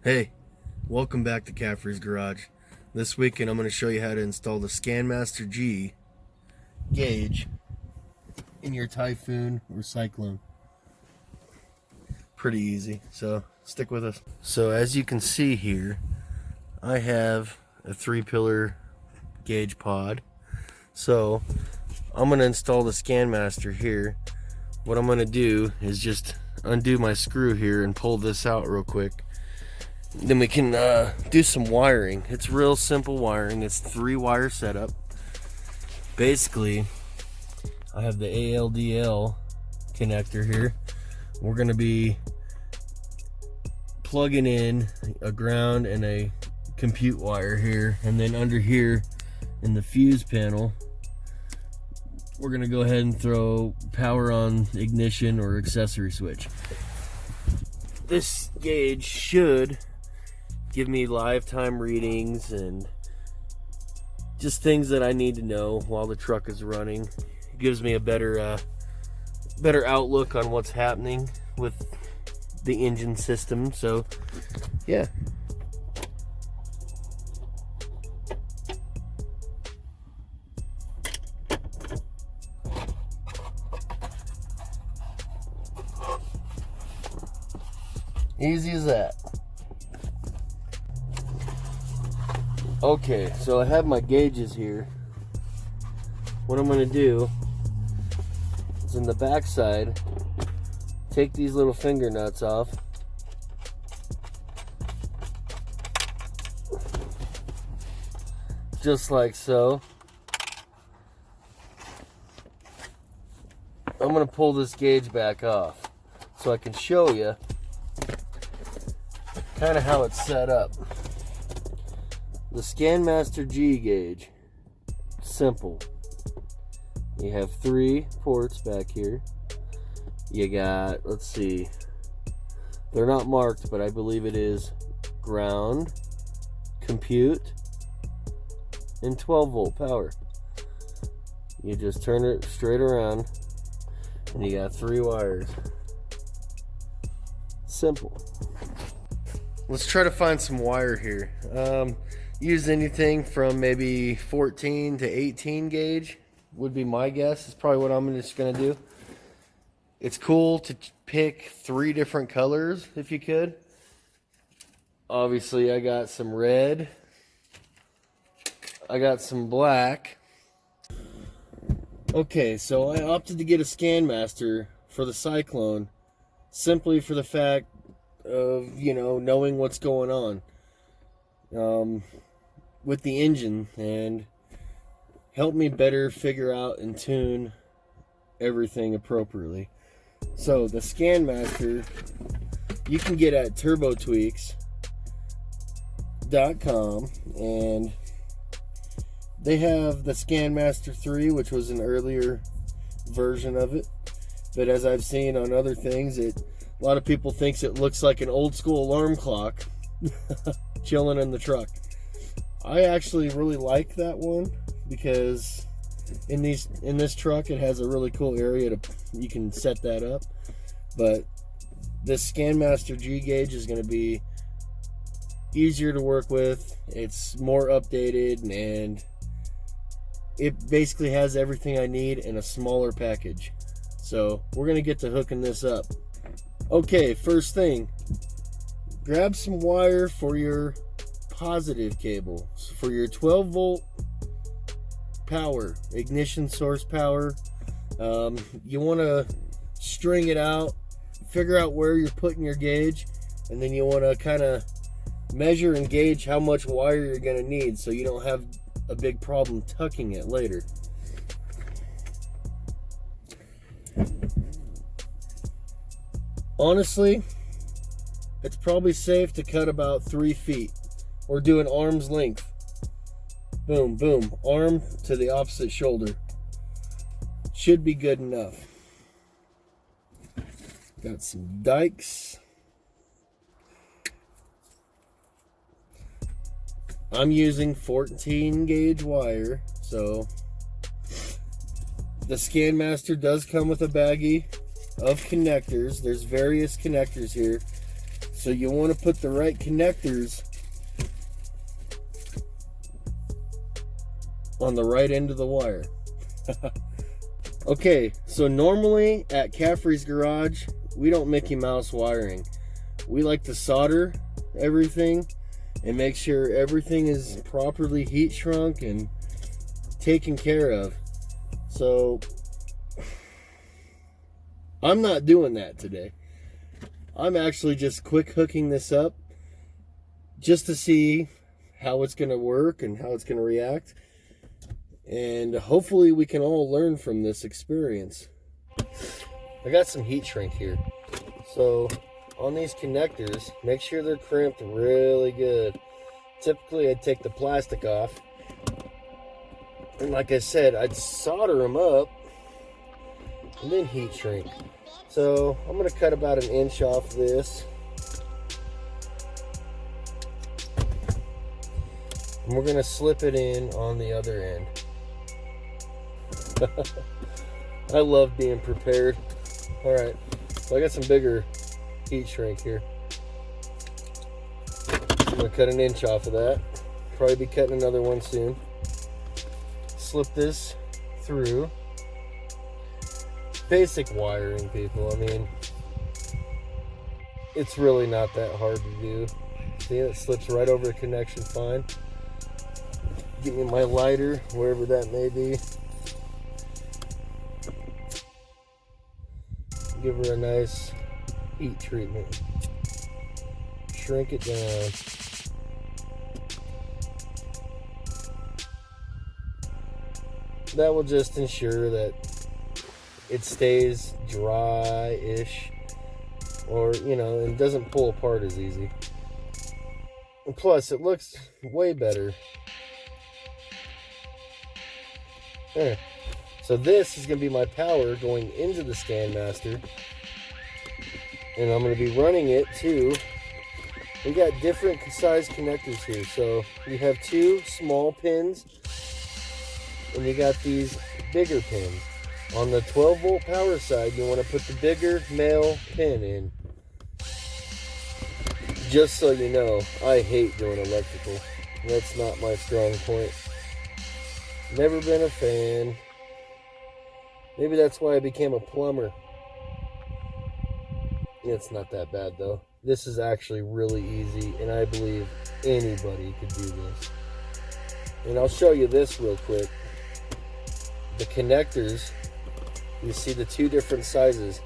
Hey, welcome back to Caffrey's Garage. This weekend I'm going to show you how to install the Scanmaster G gauge in your Typhoon or Syclone. Pretty easy, so stick with us. So as you can see here, I have a 3-pillar gauge pod. So I'm going to install the Scanmaster here. What I'm going to do is just undo my screw here and pull this out real quick. Then we can do some wiring. It's real simple wiring. It's 3-wire setup. Basically, I have the ALDL connector here. We're going to be plugging in a ground and a compute wire here, and then under here in the fuse panel, we're going to go ahead and throw power on ignition or accessory switch. This gauge should give me lifetime readings and just things that I need to know while the truck is running. It gives me a better outlook on what's happening with the engine system. So yeah, easy as that. Okay, so I have my gauges here. What I'm going to do is in the back side, take these little finger nuts off. Just like so. I'm going to pull this gauge back off so I can show you kind of how it's set up. The Scanmaster G gauge, simple. You have 3 ports back here. You got, let's see, they're not marked, but I believe it is ground, compute, and 12-volt power. You just turn it straight around, and you got 3 wires. Simple. Let's try to find some wire here. Use anything from maybe 14 to 18 gauge would be my guess. It's probably what I'm just going to do. It's cool to pick 3 different colors if you could. Obviously, I got some red. I got some black. Okay, so I opted to get a Scanmaster for the Syclone simply for the fact of, knowing what's going on with the engine, and help me better figure out and tune everything appropriately. So the Scanmaster you can get at TurboTweaks.com, and they have the Scanmaster 3, which was an earlier version of it, but as I've seen on other things, a lot of people thinks it looks like an old school alarm clock chilling in the truck. I actually really like that one because in this truck it has a really cool area you can set that up. But this Scanmaster G gauge is going to be easier to work with. It's more updated, and it basically has everything I need in a smaller package. So we're going to get to hooking this up. Okay, first thing, grab some wire for your positive cable, for your 12-volt power, ignition source power. You want to string it out, figure out where you're putting your gauge, and then you want to kind of measure and gauge how much wire you're going to need so you don't have a big problem tucking it later. Honestly, it's probably safe to cut about 3 feet or do an arm's length. Boom, boom, arm to the opposite shoulder. Should be good enough. Got some dikes. I'm using 14 gauge wire, so the Scanmaster does come with a baggie of connectors. There's various connectors here. So you want to put the right connectors on the right end of the wire. Okay, so normally at Caffrey's garage, we don't Mickey Mouse wiring. We like to solder everything and make sure everything is properly heat shrunk and taken care of. So I'm not doing that today. I'm actually just quick hooking this up just to see how it's going to work and how it's going to react. And hopefully we can all learn from this experience. I got some heat shrink here. So on these connectors, make sure they're crimped really good. Typically I'd take the plastic off. And like I said, I'd solder them up and then heat shrink. So I'm going to cut about 1 inch off this. And we're going to slip it in on the other end. I love being prepared. Alright, so I got some bigger heat shrink here. I'm going to cut 1 inch off of that. Probably be cutting another one soon. Slip this through. Basic wiring, people. I mean, it's really not that hard to do. See, it slips right over the connection fine. Give me my lighter, wherever that may be. Give her a nice heat treatment. Shrink it down. That will just ensure that it stays dry-ish, or, you know, and doesn't pull apart as easy. And plus, it looks way better. There. So this is going to be my power going into the Scanmaster. And I'm going to be running it to... We got different size connectors here. So you have 2 small pins. And you got these bigger pins. On the 12 volt power side, you want to put the bigger male pin in. Just so you know, I hate doing electrical. That's not my strong point. Never been a fan. Maybe that's why I became a plumber. It's not that bad though. This is actually really easy, and I believe anybody could do this. And I'll show you this real quick. The connectors, you see the 2 different sizes.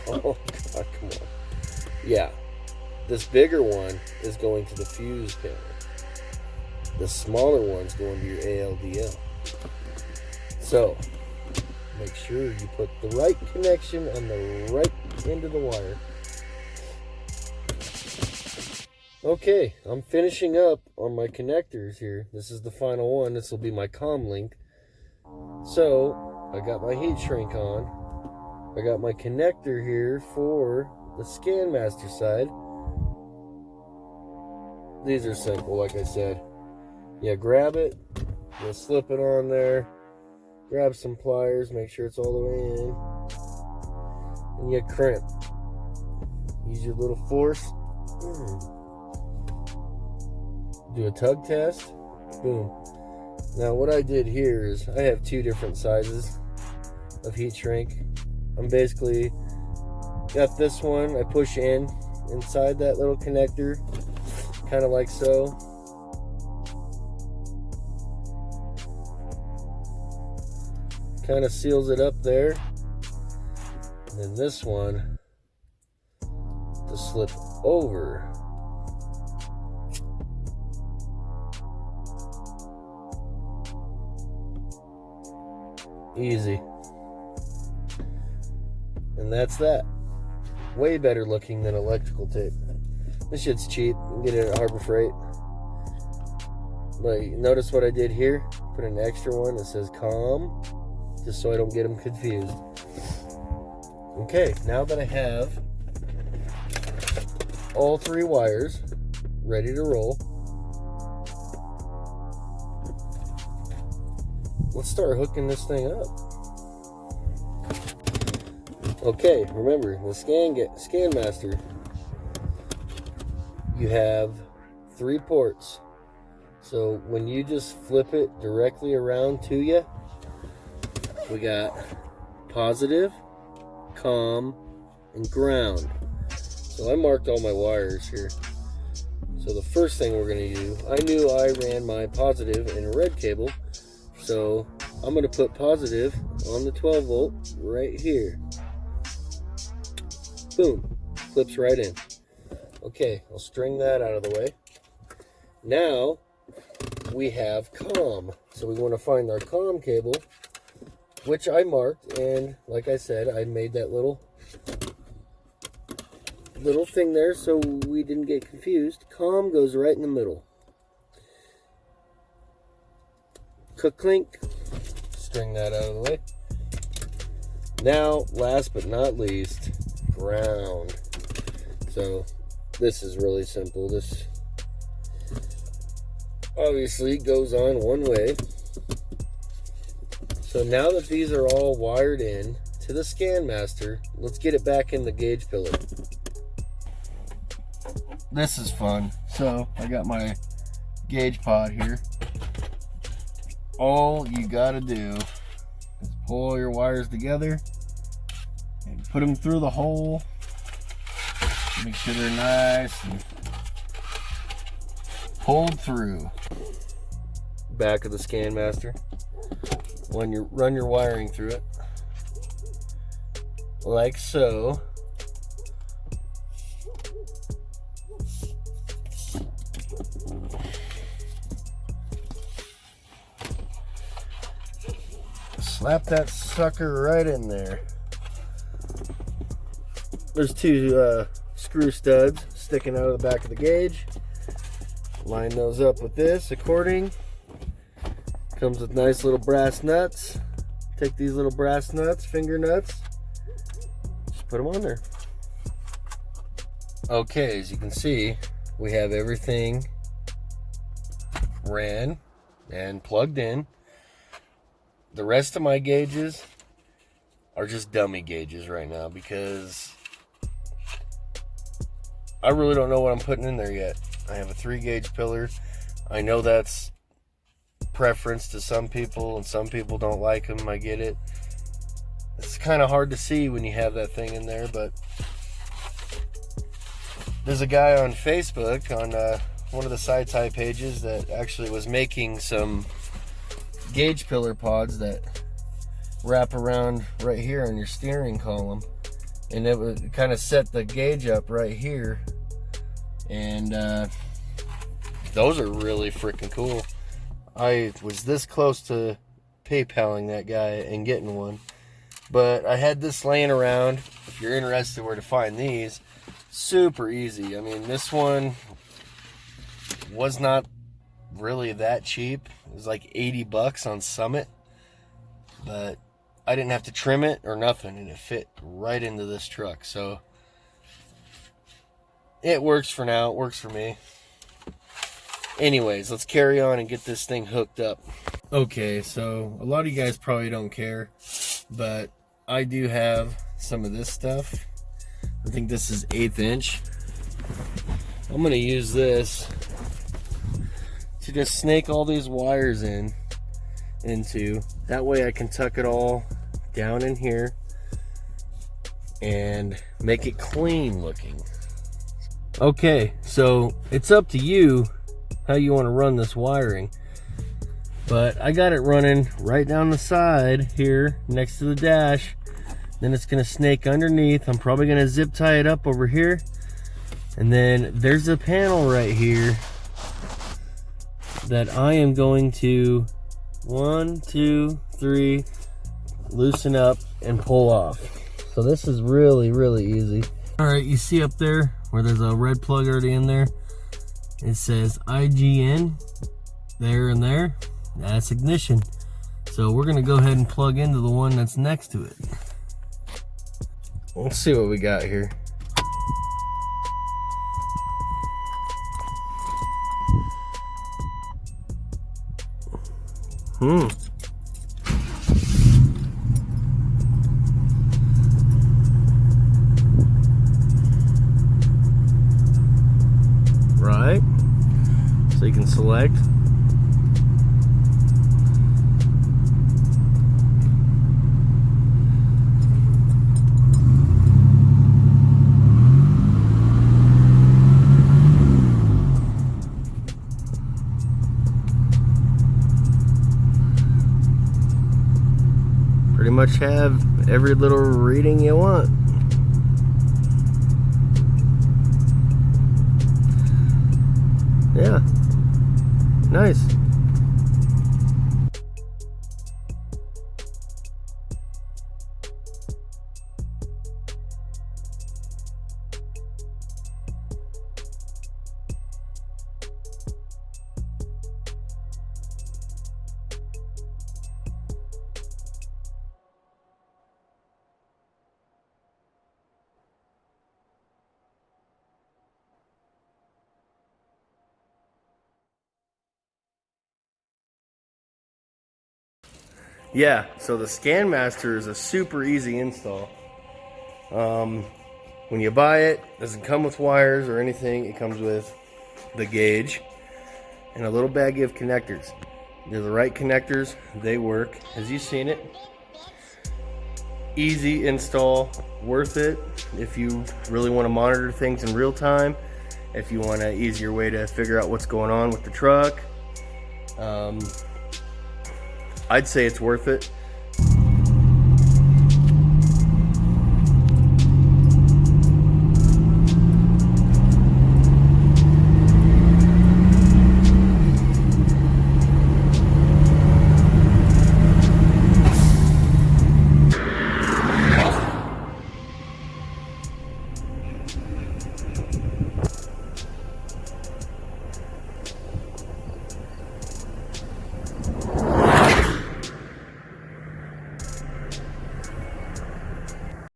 Oh God, come on. Yeah, this bigger one is going to the fuse panel. The smaller one's going to your ALDL. So, make sure you put the right connection on the right end of the wire. Okay, I'm finishing up on my connectors here. This is the final one. This will be my comm link. So, I got my heat shrink on. I got my connector here for the Scanmaster side. These are simple, like I said. Yeah, grab it, you slip it on there, grab some pliers, make sure it's all the way in, and you crimp. Use your little force. Do a tug test. Boom. Now what I did here is I have 2 different sizes of heat shrink. I'm basically got this one, I push in inside that little connector, kind of like so. Kind of seals it up there. And then this one to slip over. Easy. And that's that. Way better looking than electrical tape. This shit's cheap. You can get it at Harbor Freight. But notice what I did here? Put an extra one that says COM, just so I don't get them confused. Okay, now that I have all 3 wires ready to roll, let's start hooking this thing up. Okay, remember the Scanmaster, you have 3 ports. So when you just flip it directly around to you, we got positive, COM, and ground. So I marked all my wires here. So the first thing we're going to do, I knew I ran my positive in a red cable, so I'm going to put positive on the 12 volt right here. Boom, clips right in. Okay, I'll string that out of the way. Now we have COM. So we want to find our COM cable, which I marked, and like I said, I made that little thing there so we didn't get confused. COM goes right in the middle. Clink, string that out of the way. Now, last but not least, ground. So this is really simple. This obviously goes on one way. So now that these are all wired in to the Scanmaster, let's get it back in the gauge pillar. This is fun. So I got my gauge pod here. All you gotta do is pull your wires together and put them through the hole. Make sure they're nice and pulled through. Back of the Scanmaster. When you run your wiring through it, like so. Slap that sucker right in there. There's 2 screw studs sticking out of the back of the gauge. Line those up with this according. Comes with nice little brass nuts. Take these little brass nuts, finger nuts, just put them on there. Okay, as you can see, we have everything ran and plugged in. The rest of my gauges are just dummy gauges right now because I really don't know what I'm putting in there yet. I have a 3 gauge pillar. I know that's preference to some people and some people don't like them. I get it. It's kind of hard to see when you have that thing in there, but there's a guy on Facebook on one of the sci-fi pages that actually was making some gauge pillar pods that wrap around right here on your steering column, and it would kind of set the gauge up right here, and those are really freaking cool. I was this close to PayPaling that guy and getting one, but I had this laying around. If you're interested where to find these, super easy. I mean, this one was not really that cheap. It was like 80 bucks on Summit, but I didn't have to trim it or nothing, and it fit right into this truck. So it works for now. It works for me. Anyways, let's carry on and get this thing hooked up. Okay, so a lot of you guys probably don't care, but I do have some of this stuff. I think this is 1/8 inch. I'm gonna use this to just snake all these wires into. That way I can tuck it all down in here and make it clean looking. Okay, so it's up to you how you want to run this wiring, but I got it running right down the side here next to the dash. Then it's going to snake underneath. I'm probably going to zip tie it up over here, and then there's a panel right here that I am going to 1, 2, 3 loosen up and pull off. So this is really, really easy. All right, you see up there where there's a red plug already in there, it says IGN there and there. That's ignition. So we're gonna go ahead and plug into the one that's next to it. Let's see what we got here. select. Pretty much have every little reading you want. Yeah, nice. Yeah, so the Scanmaster is a super easy install. When you buy it, it doesn't come with wires or anything. It comes with the gauge and a little baggie of connectors. They're the right connectors. They work. As you've seen it, easy install, worth it if you really want to monitor things in real time, if you want an easier way to figure out what's going on with the truck. I'd say it's worth it.